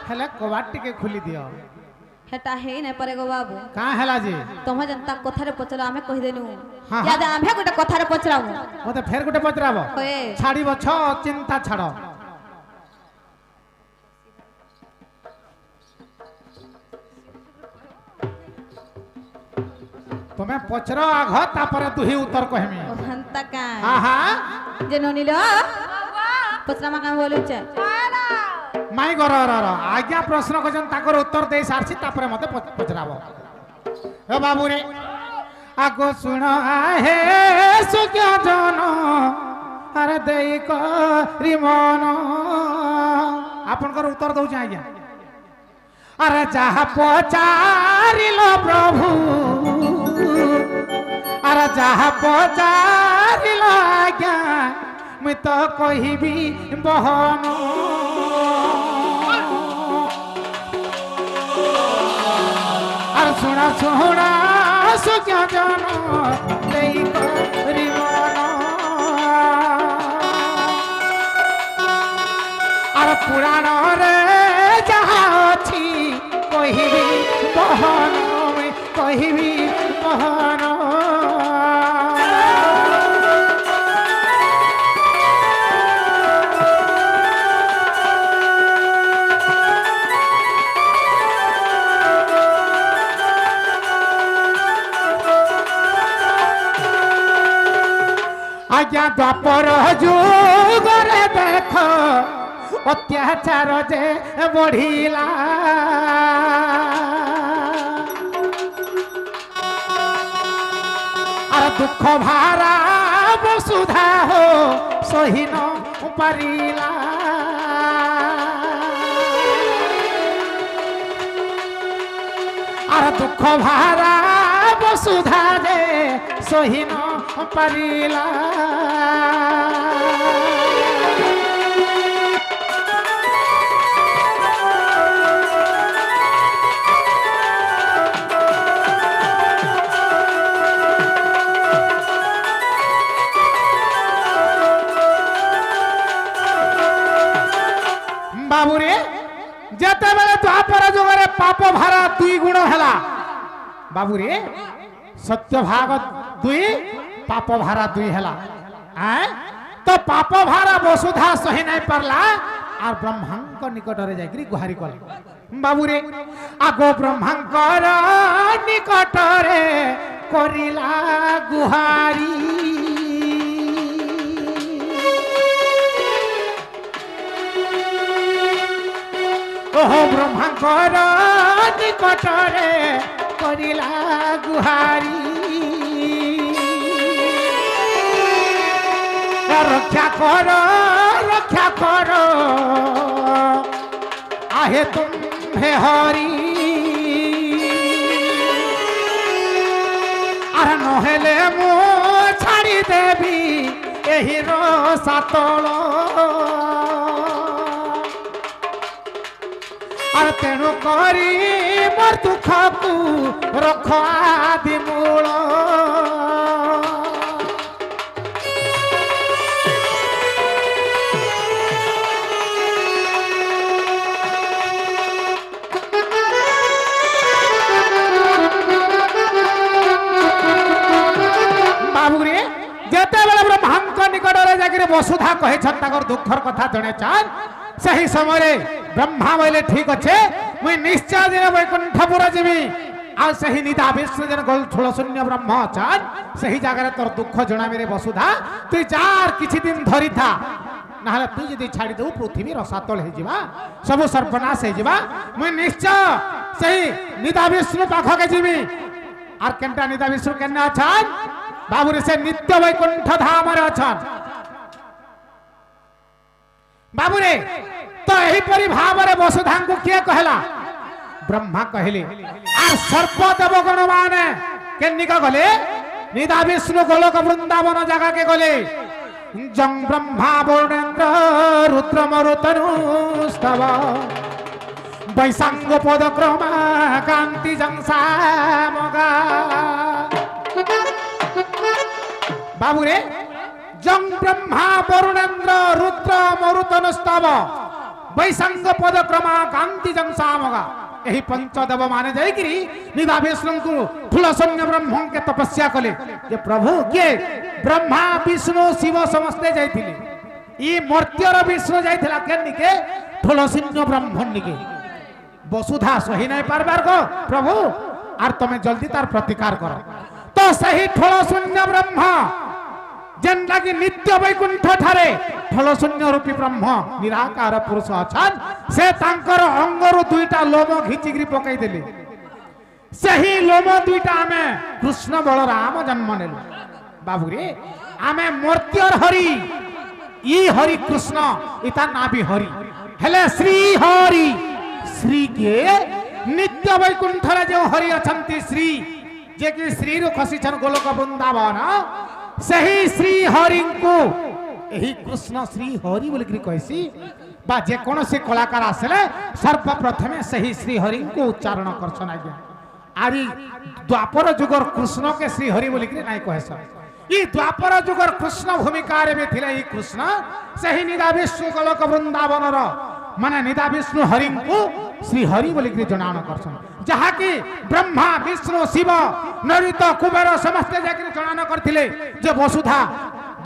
हेले कबाट टिके खुली दियो हेटा हे नै परे गो बाबू का हेला जी तोमे जनता कथारे पचरा आमे कहि देनु हाँ, याद आमे गोटे कथारे पचराबो मते फेर गुटे पचराबो ओए छाड़ीबो छ चिंता छाड़ो तुम्हें पचरो आघ तापरे तुही उत्तर कहमी हंता का हां हां जे ननिलो पचरा मा का बोलु छ माई गर आज्ञा प्रश्न कजन ताकर उत्तर दे सारछि तापरे मते पचराबो ए बाबू रे आगो सुन आहे सुक्या जन अरे देई करी मन आपनकर उत्तर दउ छ आज्ञा अरे जहा पचारिलो प्रभु अरे जहा पचारिलो आज्ञा मैं तो कहबी बहन अरे सुना सुना सुक्या जन देई करी मन अरे पुराण रे जहा अछि कहबी बहन कहबी बहन आज्ञा द्वापर जुगरे देख अत्याचार जे बढ़िला अरे दुख भारा वसुधा हो सही न पारिला अरे दुख भारा वसुधा जे सही न पारिला बाबूरे जते बेले द्वापर जुगरे पाप भारा 2 गुण हैला बाबूरे सत्य भाग 2 पाप भारा 2 हैला आए तो पाप भारा वसुधा सही नहीं परला और ब्रह्मांक निकट रे जाकरी गुहारी कले बाबूरे आगो ब्रह्मांकर निकट रे करिला गुहारी ओहो ब्रह्मांकर निकट रे करिला गुहारी रक्षा करो आहे तुम्हे हरी आर नहेले मु छाड़ी देवी एही सातल और तेणु करी मोर दुख को रख आदि मूल बाबूरे जेते बेले ब्रह्मांक निकट रे जाकर वसुधा कहे दुखर कथा जने चान सही समय ब्रह्मा बोले ठीक अच्छे मुई निश्चय दिन वैकुंठपुर जीवी आ सही निदा विष्णु जन गोल ठुल शून्य ब्रह्म चान सही जगह तोर दुख जणा मेरे वसुधा तु जार किछि दिन धरी था नाले तु जदी छाड़ी दउ पृथ्वी रसातल हे जिबा सब सर्वनाश हे जिबा मुई निश्चय सही निदा विष्णु पाख के जीवी आर केनटा निदा विष्णु केना अछन बाबूरे से नित्य वैकुंठ धाम रे अछन बाबूरे तो यही परी भाव रे वसुधा को किए कहला ब्रह्मा कहले आर सर्प देवगण माने केनिका गले निदा विष्णु गोलोक वृंदावन जगह के गले जं ब्रह्मा वरुणेन्द्र रुद्र मरुतनु स्तव वैशांग पद क्रमा कांति जंसा मगा बाबूरे जं ब्रह्मा वरुणेन्द्र रुद्र मरुतनु स्तव ବୈଶାଙ୍ଗ ପଦ କ୍ରମା କାନ୍ତି ଜଂସାମଗା ଏହି ପଞ୍ଚଦେବ ମାନେ ଯାଇକିରି ନିଦା ବିଷ୍ଣୁଙ୍କୁ ଠୁଳ ଶୂନ୍ୟ ବ୍ରହ୍ମଙ୍କୁ ତପସ୍ୟା କଲେ ଯେ ପ୍ରଭୁ କିଏ ବ୍ରହ୍ମା ବିଷ୍ଣୁ ଶିବ ସମସ୍ତେ ଯାଇଥିଲେ ଇ ମର୍ତ୍ତ୍ୟର ବିଷ୍ଣୁ ଯାଇଥିଲା କେନିକେ ଠୁଳ ଶୂନ୍ୟ ବ୍ରହ୍ମନିକେ ବସୁଧା ସହି নাই পারবার গো প্রভু আর তুমি জলদি তার প্রতিকার করো তো সেই ঠোল শূন্য ব্রহ্ম যেনটা কি নিত্য বৈকুণ্ঠ ঠারে ঠোল শূন্য রূপী ব্রহ্ম নিরাকার পুরুষ অছান সে তাঙ্কর অঙ্গরু দুইটা লোম ঘিচিকি পকাই দেলে সেই লোম দুইটা আমি কৃষ্ণ বলরাম জন্ম নেলু বাবুরে আমি মর্ত্যর হরি ই হরি কৃষ্ণ ইতা না বি হরি হেলে শ্রী হরি श्री के नित्य वैकुंठ जो हरि अछंती श्री जे कि श्री रु खसी छन गोलोक वृंदावन सही श्री हरि को एही कृष्ण श्री हरि बोली करी कहसी बा जे कोन से कलाकार आसले सर्वप्रथमे सही श्री हरि को उच्चारण करछन आज्ञा आरी द्वापर जुगर कृष्ण के श्री हरि बोली करी नाही कहस ई द्वापर जुगर कृष्ण भूमिका रे में थिले ई कृष्ण सही निदा विश्व गोलोक वृंदावन रो माने निदा विष्णु हरि को श्री हरि बोली जनाण करछन जहा कि ब्रह्मा विष्णु शिव नरित कुबेर समस्त जाकि जनाण करथिले जे वसुधा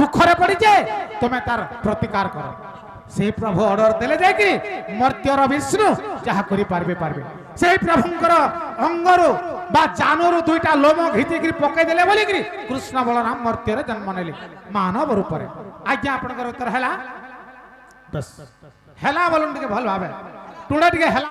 दुख रे पड़ी जे तमे तार प्रतिकार करो से प्रभु ऑर्डर देले जे कि मर्त्यर विष्णु जहा करि पारबे से प्रभुंकर अंगरु बा जानरु दुईटा लोम घिति कि पके देले बोली कि कृष्ण बलराम मर्त्यर जन्म नेले मानव रूप रे आज्ञा आपनकर उत्तर हला बस हेला बोलन के भल भाबे टुडा के हेला